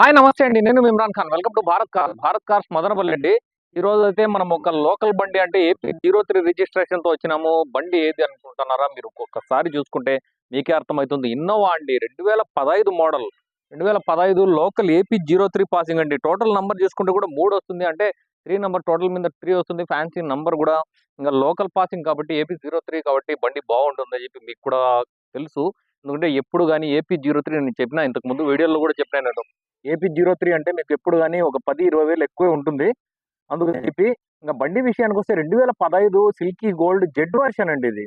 Hi నమస్తే అండి. నేను Imran Khan. Welcome to Bharat cars Madanapalle అండి. ఈ రోజు అయితే మనం ఒక లోకల్ బండి అంటే AP03 రిజిస్ట్రేషన్ తో వచ్చినాము. బండి ఏది అనుకుంటున్నారా? మీరు ఒక్కొక్కసారి చూసుకుంటే మీకే అర్థమవుతుంది. ఇన్నోవా అండి, 2015 మోడల్. 2015 లోకల్ AP03 పాసింగ్ అండి. టోటల్ నంబర్ చూసుకుంటే కూడా 3 వస్తుంది. అంటే 3 నంబర్ టోటల్ మీద 3 వస్తుంది. ఫ్యాన్సీ నంబర్ కూడా ఇంకా లోకల్ పాసింగ్ కాబట్టి AP03 కాబట్టి బండి బాగుంటుందని చెప్పి మీకు కూడా తెలుసు. ఎందుకంటే ఎప్పుడు కానీ AP03 నేను చెప్పిన ఇంతకు ముందు వీడియోలో కూడా చెప్పినా నేను. AP03 అంటే మీకు ఎప్పుడు కానీ ఒక 10-20 వేలు ఎక్కువే ఉంటుంది. అందుకని చెప్పి ఇంకా బండి విషయానికి వస్తే 2015 సిల్కీ గోల్డ్ జెడ్ వర్షన్ అండి ఇది.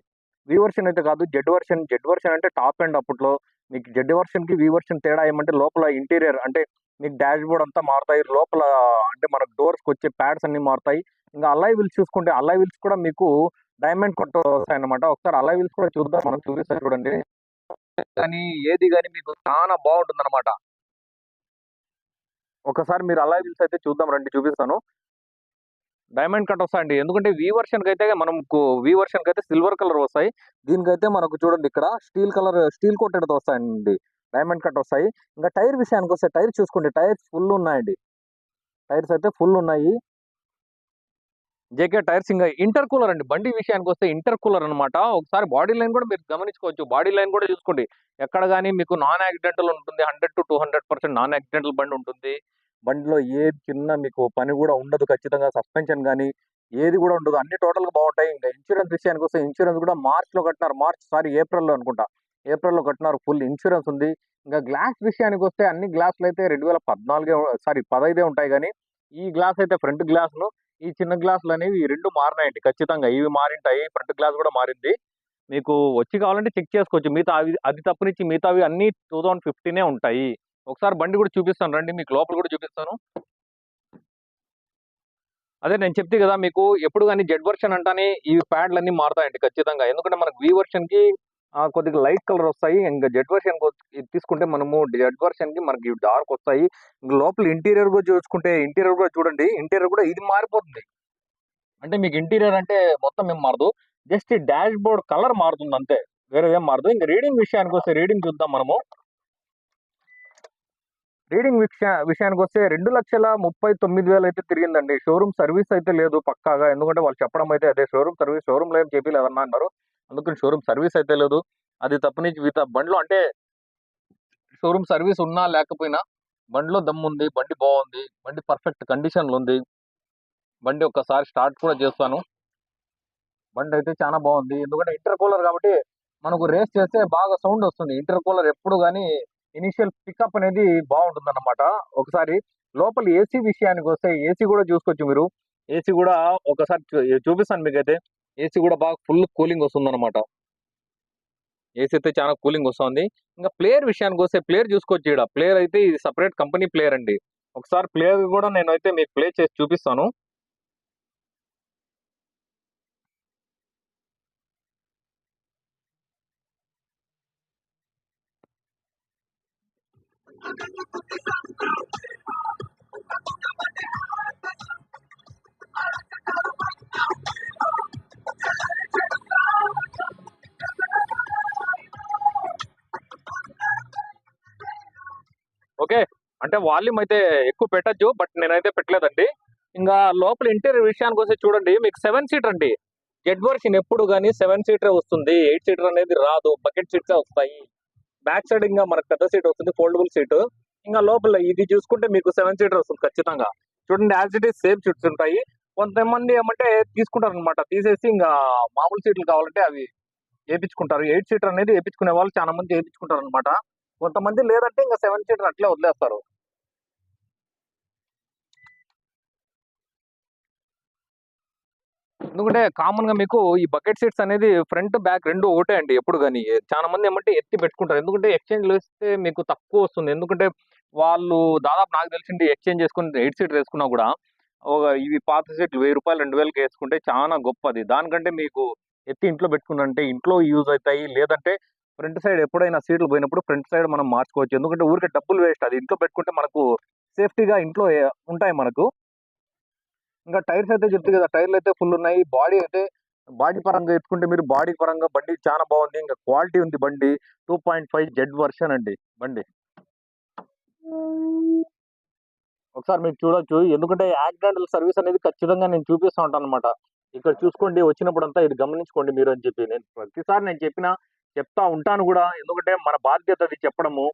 వి వర్షన్ అయితే కాదు, జెడ్ వర్షన్. జెడ్ వర్షన్ అంటే టాప్ అండ్ అప్పట్లో. మీకు జెడ్ వర్షన్ కి వి వర్షన్ తేడా ఏమంటే లోపల ఇంటీరియర్ అంటే మీకు డాష్ బోర్డ్ అంతా మారుతాయి. లోపల అంటే మనకు డోర్స్ కి వచ్చే ప్యాడ్స్ అన్ని మారుతాయి. ఇంకా అలాయ్ వీల్స్ చూసుకుంటే అలాయ్ వీల్స్ కూడా మీకు డైమండ్ కొట్ట వస్తాయి అన్నమాట. ఒకసారి అలాయ్ వీల్స్ కూడా చూద్దాం, మనం చూపిస్తాం చూడండి. కానీ ఏది కానీ మీకు చాలా బాగుంటుంది అనమాట. ఒకసారి మీరు అలా వీల్స్ అయితే చూద్దాం రండి, చూపిస్తాను. డైమండ్ కట్ వస్తాయండి. ఎందుకంటే వి వర్షన్ కి అయితే వి వర్షన్ కి అయితే సిల్వర్ కలర్ వస్తాయి. దీనికైతే మనకు చూడండి ఇక్కడ స్టీల్ కోటెడ్ వస్తాయండి. డైమండ్ కట్ వస్తాయి. ఇంకా టైర్ విషయానికి వస్తే టైర్ చూసుకోండి, టైర్స్ ఫుల్ ఉన్నాయండి. టైర్స్ అయితే ఫుల్ ఉన్నాయి. JK tyres. ఇంకా ఇంటర్ కూలర్ అండి. బండి విషయానికి వస్తే ఇంటర్ కూలర్ అనమాట. ఒకసారి బాడీ లైన్ కూడా మీరు గమనించుకోవచ్చు. బాడీ లైన్ కూడా చూసుకోండి. ఎక్కడ కానీ మీకు నాన్ యాక్సిడెంటల్ ఉంటుంది. 100-200% నాన్ యాక్సిడెంటల్ బండి ఉంటుంది. బండిలో ఏ చిన్న మీకు పని కూడా ఉండదు. ఖచ్చితంగా సస్పెన్షన్ కానీ ఏది కూడా ఉండదు. అన్ని టోటల్ గా బాగుంటాయి. ఇంకా ఇన్సూరెన్స్ విషయానికి వస్తే ఇన్సూరెన్స్ కూడా మార్చ్ లో కట్టినారు. ఏప్రిల్ లో అనుకుంటా. ఏప్రిల్ లో కట్టినారు. ఫుల్ ఇన్సూరెన్స్ ఉంది. ఇంకా గ్లాస్ విషయానికి వస్తే అన్ని గ్లాసులు అయితే 15 ఉంటాయి. కానీ ఈ గ్లాస్ అయితే ఫ్రంట్ గ్లాస్ ను, ఈ చిన్న గ్లాసులు అనేవి ఈ రెండు మారినాయండి. ఖచ్చితంగా ఇవి మారింటాయి. ఫ్రంట్ గ్లాస్ కూడా మారింది. మీకు వచ్చి కావాలంటే చెక్ చేసుకోవచ్చు. అది తప్పనిచ్చి మిగతావి అన్ని 2015 ఉంటాయి. ఒకసారి బండి కూడా చూపిస్తాను రండి, మీకు లోపల కూడా చూపిస్తాను. అదే నేను చెప్తే కదా మీకు ఎప్పుడు కానీ జెడ్ వర్షన్ అంటానే ఈ ప్యాడ్లు అన్ని మారుతాయండి ఖచ్చితంగా. ఎందుకంటే మనకు వి వర్షన్ కి కొద్దిగా లైట్ కలర్ వస్తాయి. ఇంకా జెడ్ వర్షన్ తీసుకుంటే మనము జెడ్ వర్షన్ కి మనకి డార్క్ వస్తాయి. ఇంకా లోపల ఇంటీరియర్ కూడా చూసుకుంటే ఇంటీరియర్ కూడా చూడండి. ఇంటీరియర్ కూడా ఇది మారిపోతుంది. అంటే మీకు ఇంటీరియర్ అంటే మొత్తం ఏం మారదు. జస్ట్ డాష్ బోర్డ్ కలర్ మారుతుంది అంతే. వేరే ఏం మారదు. ఇంకా రీడింగ్ విషయానికి వస్తే రీడింగ్ చూద్దాం మనము. రీడింగ్ విషయానికి వస్తే 2,39,000 అయితే తిరిగిందండి. షోరూమ్ సర్వీస్ అయితే లేదు పక్కాగా. ఎందుకంటే వాళ్ళు చెప్పడం అయితే అదే షోరూమ్ సర్వీస్. షోరూమ్ లో ఏం చెప్పలేదన్నా అన్నారు. అందుకని షోరూమ్ సర్వీస్ అయితే లేదు. అది తప్పనించి బండిలో అంటే షోరూమ్ సర్వీస్ ఉన్నా లేకపోయినా బండిలో దమ్ము ఉంది. బండి బాగుంది. బండి పర్ఫెక్ట్ కండిషన్ లో ఉంది. బండి ఒక్కసారి స్టార్ట్ కూడా చేస్తాను. బండి అయితే చాలా బాగుంది. ఎందుకంటే ఇంటర్ కూలర్ కాబట్టి మనకు రేస్ చేస్తే బాగా సౌండ్ వస్తుంది. ఇంటర్ కూలర్ ఎప్పుడు కానీ ఇనిషియల్ పికప్ అనేది బాగుంటుంది అన్నమాట. ఒకసారి లోపల ఏసీ విషయానికి వస్తే ఏసీ కూడా చూసుకోవచ్చు మీరు. ఏసీ కూడా ఒకసారి చూపిస్తాను మీకైతే. ఏసీ కూడా బాగా ఫుల్ కూలింగ్ వస్తుంది అనమాట. ఏసీ అయితే చాలా కూలింగ్ వస్తుంది. ఇంకా ప్లేయర్ విషయానికి వస్తే ప్లేయర్ చూసుకోవచ్చు. ఇక్కడ ప్లేయర్ అయితే ఇది సపరేట్ కంపెనీ ప్లేయర్ అండి. ఒకసారి ప్లేయర్ కూడా నేనైతే మీకు ప్లే చేసి చూపిస్తాను. ఓకే. అంటే వాల్యూమ్ అయితే ఎక్కువ పెట్టొచ్చు. బట్ నేనైతే పెట్టలేదండి. ఇంకా లోపల ఇంటీరియర్ విషయానికి వస్తే చూడండి, మీకు 7 సీటర్ అండి. జెడ్ వర్షన్ ఎప్పుడు కానీ 7 సీటరే వస్తుంది. 8 సీటర్ అనేది రాదు. బకెట్ సీట్సే వస్తాయి. బ్యాక్ సైడ్ ఇంకా మనకు పెద్ద సీట్ వస్తుంది, ఫోల్డబుల్ సీట్. ఇంకా లోపల ఇది చూసుకుంటే మీకు 7 సీటర్ వస్తుంది ఖచ్చితంగా. చూడండి, as it is same seats ఉంటాయి. కొంతమంది ఏమంటే తీసుకుంటారు అనమాట. తీసేసి ఇంకా మామూలు సీట్లు కావాలంటే అవి ఏపించుకుంటారు. 8 సీటర్ అనేది ఏపించుకునే వాళ్ళు చాలా మంది ఏపించుకుంటారు అనమాట. కొంతమంది లేదంటే ఇంకా 7 సీటర్ అట్లే వదిలేస్తారు. ఎందుకంటే కామన్ గా మీకు ఈ బకెట్ సీట్స్ అనేది ఫ్రంట్ బ్యాక్ రెండు ఒకటే అండి ఎప్పుడు కానీ. చాలా మంది ఏమంటే ఎత్తి పెట్టుకుంటారు. ఎందుకంటే ఎక్స్చేంజ్ వేస్తే మీకు తక్కువ వస్తుంది. ఎందుకంటే వాళ్ళు దాదాపు నాకు తెలిసింది ఎక్స్చేంజ్ చేసుకుని 8 సీటర్ వేసుకున్నా కూడా ఇవి పాత సీట్లు రూ. 1000 2,000కి వేసుకుంటే చాలా గొప్పది. దానికంటే మీకు ఎత్తి ఇంట్లో పెట్టుకున్నంటే ఇంట్లో యూజ్ అవుతాయి. లేదంటే ఫ్రంట్ సైడ్ ఎప్పుడైనా సీట్లు పోయినప్పుడు ఫ్రంట్ సైడ్ మనం మార్చుకోవచ్చు. ఎందుకంటే ఊరికే డబ్బులు వేస్ట్. అది ఇంట్లో పెట్టుకుంటే మనకు సేఫ్టీగా ఇంట్లో ఉంటాయి మనకు. ఇంకా టైర్స్ అయితే చెప్తే కదా, టైర్లు అయితే ఫుల్ ఉన్నాయి. బాడీ పరంగా ఎత్తుకుంటే మీరు బాడీ పరంగా బండి చాలా బాగుంది. ఇంకా క్వాలిటీ ఉంది బండి. 2.5 జెడ్ వర్షన్ అండి బండి. ఒకసారి మీరు చూడొచ్చు. ఎందుకంటే యాక్సిడెంటల్ సర్వీస్ అనేది ఖచ్చితంగా నేను చూపిస్తా ఉంటానన్నమాట. ఇక్కడ చూసుకోండి వచ్చినప్పుడంతా ఇది గమనించుకోండి మీరు అని చెప్పి. నేను ప్రతిసారి నేను చెప్తా ఉంటాను గూడా. ఎందుకంటే మన బాధ్యత అది చెప్పడము.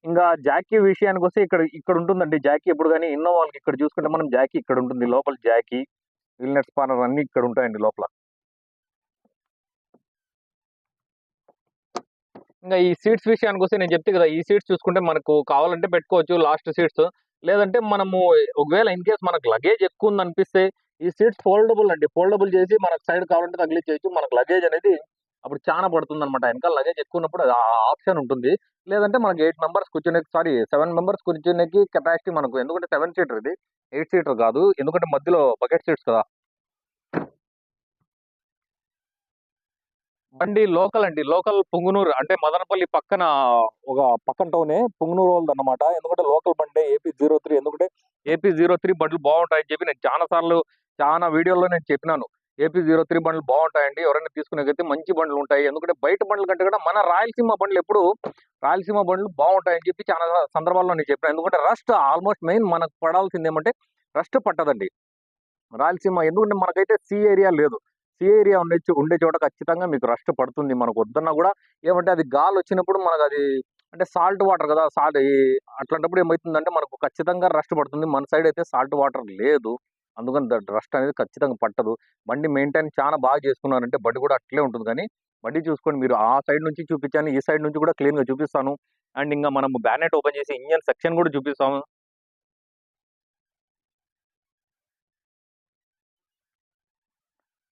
ఇంగా జాకీ విషయానికొస్తే ఇక్కడ ఇక్కడ ఉంటుందండి జాకీ ఎప్పుడు గాని ఇన్నోవాలకి ఇక్కడ చూసుకుంటే మనం జాకీ ఇక్కడ ఉంటుంది. లోపల జాకీ, వీల్ నట్ స్పానర్ అన్నీ ఇక్కడ ఉంటాయండి లోపల. ఇంగా ఈ సీట్స్ విషయానికొస్తే నేను చెప్తే కదా! ఈ సీట్స్ చూసుకుంటే మనకు కావాలంటే పెట్టుకోవచ్చు లాస్ట్ సీట్స్. లేదంటే మనము ఒకవేళ ఇన్ కేస్ మనకు లగేజ్ ఎక్కువుందనిపిస్తే ఈ సీట్స్ ఫోల్డబుల్ అండి. ఫోల్డబుల్ చేసి మనకు సైడ్ కావాలంటే తగిలించేయొచ్చు. మనకు లగేజ్ అనేది అప్పుడు చానా పడుతుందనమాట. ఎనకాల లగేజ్ ఎక్కువున్నప్పుడు ఆ ఆప్షన్ ఉంటుంది. లేదంటే మనకి 8 మెంబర్స్ కూర్చునేకి 7 మెంబర్స్ కూర్చునేకి కెపాసిటీ మనకు ఎందుకంటే 7 సీటర్ ఇది. 8 సీటర్ కాదు. ఎందుకంటే మధ్యలో బకెట్ సీట్స్ కదా! బండి లోకల్ అండి. లోకల్ పుంగనూరు అంటే మదనపల్లి పక్కన ఒక పక్కన టౌనే పుంగనూరు వాళ్ళదన్నమాట. ఎందుకంటే లోకల్ బండే ఏపీ-03 ఎందుకంటే ఏపీ-03 బండ్లు బావుంటాయని చెప్పి నేను చానా సార్లు చానా వీడియోల్లో నేను చెప్పినాను. ఏపీ-03 బండ్లు బావుంటాయండి. ఎవరైనా తీసుకునేకైతే మంచి బండ్లుంటాయి. ఎందుకంటే బయట బండ్ల కంటే కూడా మన రాయలసీమ బండ్లు ఎప్పుడు రాయలసీమ బండ్లు బావుంటాయని చెప్పి చానా సందర్భాల్లో నేను చెప్పినా. ఎందుకంటే రస్ట్ ఆల్‌మోస్ట్ మెయిన్ మనకు పడాల్సిందేమంటే రస్ట్ పట్టదండి. రాయలసీమ ఎందుకంటే మనకైతే సీ ఏరియా లేదు. సీ ఏరియా ఉండే చోట ఖచ్చితంగా మీకు రస్ట్ పడుతుంది. మనకు వద్దన్నా గూడా ఏమంటే అది గాలొచ్చినప్పుడు మనకది అంటే సాల్ట్ వాటర్ గదా! అట్లాంటప్పుడు ఏమైతుందంటే మనకు ఖచ్చితంగా రస్ట్ పడుతుంది. మన సైడ్ అయితే సాల్ట్ వాటర్ లేదు. అందుకని రస్ట్ అనేది ఖచ్చితంగా పట్టదు. బండి మెయింటైన్ చానా బాగా చేసుకున్నారంటే బండి గూడా అట్లే ఉంటుంది గానీ, బండి చూసుకోండి మీరు ఆ సైడ్ నుంచి చూపిచ్చాను. ఈ సైడ్ నుంచి కూడా క్లీన్‌గా చూపిస్తాను. అండ్ ఇంగ మనము బానెట్ ఓపెన్ చేసి ఇంజిన్ సెక్షన్ గూడా చూపిస్తాము.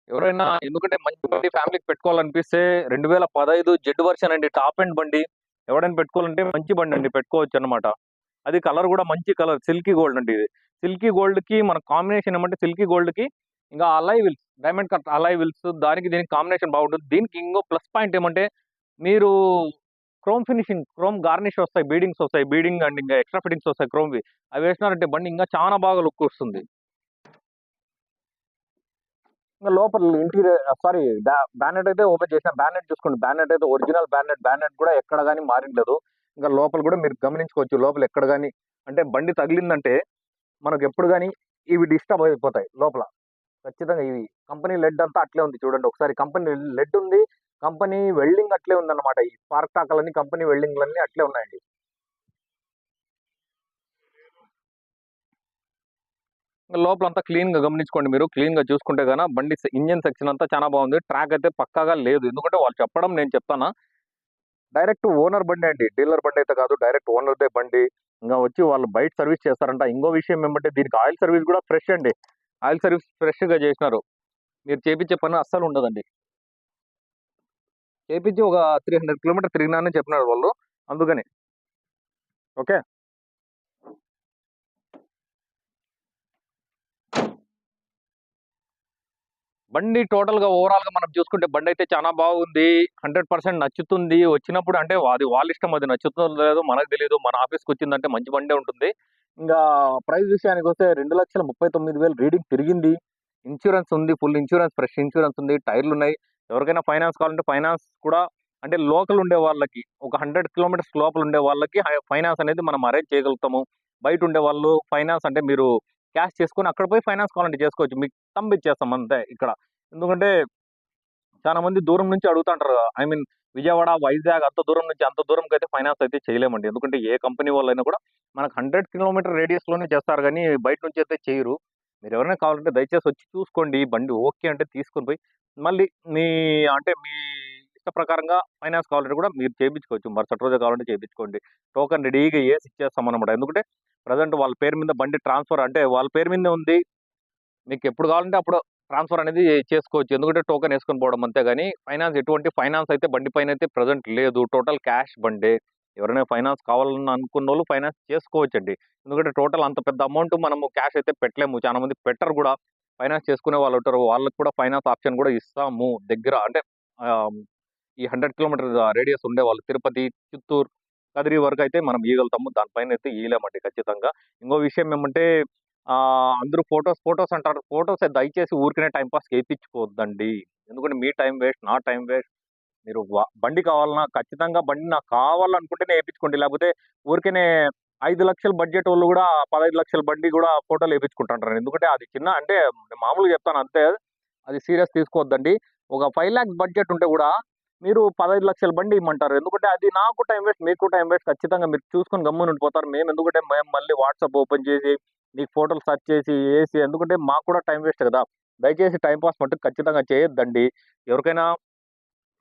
ఎవరైనా ఎందుకంటే మంచి బండి ఫ్యామిలీకి పెట్టుకోవాలనిపిస్తే 2015 జెడ్ వెర్షన్ అండి. టాప్ ఎండ్ బండి. ఎవరైనా పెట్టుకోవాలంటే మంచి బండండి పెట్టుకోవచ్చనమాట. అది కలర్ గూడా మంచి కలర్ సిల్కీ గోల్డ్ అండి ఇది. సిల్కీ గోల్డ్‌కి మన కాంబినేషన్ ఏమంటే సిల్కీ గోల్డ్‌కి ఇంగా alloy wheels, diamond cut alloy wheels దానికి దీనికి కాంబినేషన్ బాగుంటుంది. దీనికి ఇంకో ప్లస్ పాయింట్ ఏమంటే మీరు క్రోమ్ ఫినిషింగ్, క్రోమ్ గార్నిష్ వస్తాయి. బీడింగ్స్ వస్తాయి. బీడింగ్ అండ్ ఇంకా ఎక్స్‌ట్రా ఫిట్టింగ్స్ వస్తాయి క్రోమ్‌వి. అవి వేసినారంటే బండి ఇంకా చానా బాగా లుక్ వస్తుంది. ఇంగ లోపల ఇంటీరియర్ సారీ బ్యానెట్ అయితే ఓపెన్ చేసిన బ్యానెట్ చూసుకోండి. బ్యానెట్ అయితే ఒరిజినల్ బ్యానెట్. బ్యానెట్ కూడా ఎక్కడ గాని మారిండదు. ఇంకా లోపల కూడా మీరు గమనించుకోవచ్చు. లోపల ఎక్కడ గాని అంటే బండి తగిలిందంటే మనకెప్పుడు గాని ఇవి డిస్టర్బ్ అయిపోతాయి లోపల. ఖచ్చితంగా ఇవి కంపెనీ లెడ్ అంతా అట్లే ఉంది చూడండి. ఒకసారి కంపెనీ లెడ్ ఉంది. కంపెనీ వెల్డింగ్ అట్లే ఉందన్నమాట. ఈ స్పార్క్ టాకలన్నీ కంపెనీ వెల్డింగ్‌లన్నీ అట్లే ఉన్నాయండి. లోపలంతా క్లీన్‌గా గమనించుకోండి మీరు. క్లీన్‌గా చూసుకుంటే గాన బండి ఇంజిన్ సెక్షన్ అంతా చానా బాగుంది. ట్రాక్ అయితే పక్కాగా లేదు. ఎందుకంటే వాళ్ళు చెప్పడం నేను చెప్తానా. డైరెక్ట్ ఓనర్ బండే అండి. డీలర్ బండయితే కాదు. డైరెక్ట్ ఓనర్‌దే బండి. ఇంగ వచ్చి వాళ్ళు బయట సర్వీస్ చేస్తారంట. ఇంకో విషయం ఏమంటే దీనికి ఆయిల్ సర్వీస్ గూడా ఫ్రెష్ అండి. ఆయిల్ సర్వీస్ ఫ్రెష్‌గా జేసినారు. మీరు చేపిచ్చే పని అస్సలుండదండి. చేపిచ్చి ఒక 300 కిలోమీటర్ తిరిగినానని చెప్పినారు వాళ్ళు. అందుకని. ఓకే. బండి టోటల్‌గా ఓవరాల్‌గా మనం చూసుకుంటే బండయితే చానా బాగుంది. 100% నచ్చుతుంది. వచ్చినప్పుడు అంటే అది వాళ్ళిష్టం అది నచ్చుతుందో లేదో మనకు తెలీదు. మన ఆఫీస్‌కొచ్చిందంటే మంచి బండే ఉంటుంది. ఇంగా ప్రైస్ విషయానికొస్తే 2,39,000 రీడింగ్ తిరిగింది. ఇన్స్యూరెన్స్ ఉంది. ఫుల్ ఇన్స్యూరెన్స్, ఫ్రెష్ ఇన్స్యూరెన్స్ ఉంది. టైర్లున్నాయి. ఎవరికైనా ఫైనాన్స్ కావాలంటే ఫైనాన్స్ కూడా అంటే లోకల్ ఉండే వాళ్ళకి ఒక 100 కిలోమీటర్స్ లోపల ఉండే వాళ్ళకి ఫైనాన్స్ అనేది మనం అరేంజ్ చేయగలుగుతాము. బయట ఉండేవాళ్ళు ఫైనాన్స్ అంటే మీరు క్యాష్ చేసుకొని అక్కడ పోయి ఫైనాన్స్ కావాలంటే చేసుకోవచ్చు. మీకు థంబ్ ఇచ్చేస్తాం అంతే ఇక్కడ. ఎందుకంటే చాలా మంది దూరం నుంచి అడుగుతుంటారు. ఐ మీన్ విజయవాడ, వైజాగ్ అంత దూరం నుంచి అంత దూరంకైతే ఫైనాన్స్ అయితే చేయలేమండి. ఎందుకంటే ఏ కంపెనీ వాళ్ళైనా కూడా మనకు 100 కిలోమీటర్ రేడియస్‌లోనే చేస్తారు గానీ బయట నుంచి అయితే చేయరు. మీరెవరైనా కావాలంటే దయచేసి వచ్చి చూసుకోండి. బండి ఓకే అంటే తీసుకొని పోయి మళ్ళీ మీ అంటే మీ ఇష్ట ప్రకారంగా ఫైనాన్స్ కావాలంటే కూడా మీరు చేపించుకోవచ్చు. మరుసటి రోజే కావాలంటే చేపించుకోండి. టోకెన్ రెడీగా ఏసి ఇచ్చేస్తామన్నమాట. ఎందుకంటే ప్రెజెంట్ వాళ్ళ పేరు మీద బండి ట్రాన్స్‌ఫర్ అంటే వాళ్ళ పేరు మీదనే ఉంది. మీకెప్పుడు కావాలంటే అప్పుడు ట్రాన్స్‌ఫర్ అనేది చేసుకోవచ్చు. ఎందుకంటే టోకెన్ యేసుకొని పోవడం అంతే గాని, ఎటువంటి ఫైనాన్స్ అయితే బండి పైనైతే ప్రెజెంట్ లేదు. టోటల్ క్యాష్ బండే. ఎవరైనా ఫైనాన్స్ కావాలని అనుకున్నోళ్ళు ఫైనాన్స్ చేసుకోవచ్చండి. ఎందుకంటే టోటల్ అంత పెద్ద అమౌంట్ మనము క్యాష్ అయితే పెట్టలేము. చాలా మంది పెట్టరు గూడా. ఫైనాన్స్ చేసుకునే వాళ్ళుంటారు. వాళ్ళకి కూడా ఫైనాన్స్ ఆప్షన్ గూడా ఇస్తాము. దగ్గర అంటే ఆహ్, ఈ 100 కిలోమీటర్ రేడియస్ ఉండేవాళ్ళు తిరుపతి, చిత్తూరు, కదిరి వరకైతే మనం ఇయగలుగుతాము. దానిపైనైతే ఇయలేమండి ఖచ్చితంగా. ఇంకో విషయం ఏమంటే అందరూ ఫోటోస్ అంటారు. ఫోటోస్ దయచేసి ఊరికనే టైమ్ పాస్‌కి ఏపిచ్చుకోవద్దండి. ఎందుకంటే మీ టైమ్ వేస్ట్, నా టైమ్ వేస్ట్. మీరు బండి కావాలన్నా ఖచ్చితంగా బండి నాకు కావాలనుకుంటేనే ఏపిచ్చుకోండి. లేకపోతే ఊరికనే 5 లక్షల బడ్జెట్ వాళ్ళు కూడా 15 లక్షల బండి కూడా ఫోటోలు వేయించుకుంటుంటారు. ఎందుకంటే అది చిన్న అంటే నేను మామూలుగా చెప్తాను అంతే. అది సీరియస్ తీసుకోవద్దండి. ఒక 5 లాక్స్ బడ్జెట్ ఉంటే కూడా మీరు 15 లక్షల బండి ఇమ్మంటారు. ఎందుకంటే అది నాకు టైం వేస్ట్, మీకు టైం వేస్ట్. ఖచ్చితంగా మీరు చూసుకొని గమ్మున ఉండిపోతారు. ఎందుకంటే మేము మళ్ళీ వాట్సాప్ ఓపెన్ చేసి మీకు ఫోటోలు సెర్చ్ చేసి ఏసి ఎందుకంటే మాకు కూడా టైం వేస్ట్ కదా! దయచేసి టైమ్ పాస్ మట్టుకు ఖచ్చితంగా చేయొద్దండి. ఎవరికైనా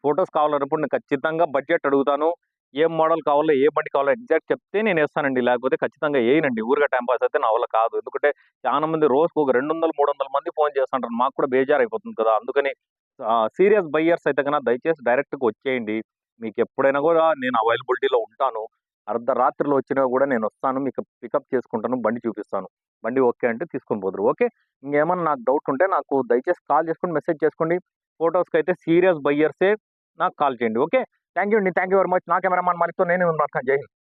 ఫోటోస్ కావాలన్నప్పుడు నేను ఖచ్చితంగా బడ్జెట్ అడుగుతాను. ఏం మోడల్ కావాలో, ఏ బండి కావాలో ఎగ్జాక్ట్ చెప్తే నేనేస్తానండి. లేకపోతే ఖచ్చితంగా ఏయనండి. ఊరికే టైమ్ పాస్ అయితే నా వల్ల కాదు. ఎందుకంటే చాలా మంది రోజుకి ఒక 200, 300 మంది ఫోను చేస్తుంటారు. మాకు కూడా బేజారైపోతుంది కదా! అందుకని సీరియస్ బయ్యర్స్ అయితే గనక దయచేసి డైరెక్ట్‌గా వచ్చేయండి. మీకెప్పుడైనా గూడా నేను అవైలబిలిటీలో ఉంటాను. అర్ధరాత్రిలో వచ్చినా గూడా నేనొస్తాను. మీకు పికప్ చేసుకుంటాను. బండి చూపిస్తాను. బండి ఓకే అంటే తీసుకొని పోదురు. ఓకే. ఇంకేమన్నా నాకు డౌట్ ఉంటే నాకు దయచేసి కాల్ చేసుకోండి, మెసేజ్ చేసుకోండి. ఫోటోస్‌కైతే సీరియస్ బయ్యర్సే నాకు కాల్ చేయండి. ఓకే. థాంక్ యూ అండి. Thank you very much. నా కెమెరామాన్ మాలిక్‌తో నేను ఇమ్రాన్ ఖాన్. జై హింద్.